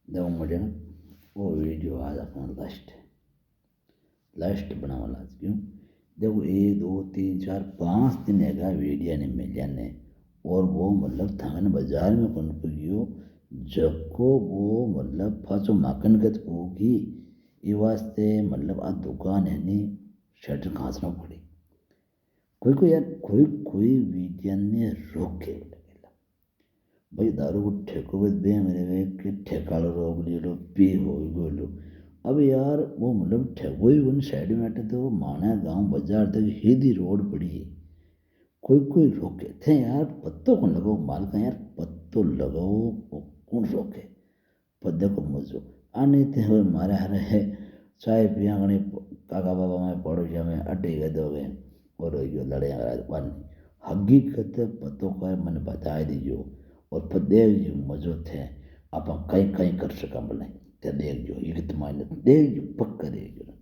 देखो मुझे ना वो वीडियो आज अपना लास्ट बनावा लाज क्यों देखो 1 2 3 4 5 दिन है वीडियो ने मिल जाने और वो मतलब थाने बाजार में कौन गयो जको वो मतलब फाचो माकन गत होगी ये वास्ते मतलब आ दुकान है नी शटर खांसना पड़ी कोई कोई यार कोई वीडियो ने रोके भाई दारू को ठेको बस बे मेरे वे कि ठेकालो रोक लियो पी हो गोलो अब यार वो मतलब ठेको ही उन साइड में आटे तो माना गांव बाजार तक सीधी रोड पड़ी है कोई रोके थे यार पत्तो कौन लगाओ माल का यार पत्तो लगाओ कौन रोके पद्दे को मजो आने थे हो मारे हरे है चाय पिया गने काका बाबा में पड़ोसिया में अड्डे गए दो गए और यो लड़े वन हकीकत पत्तो का मैंने बता दीजियो और फिर देख जो मजो थे आप कहीं कहीं कर सका बोले देख जो ये तुम्हारे देख जो पक्का देख जो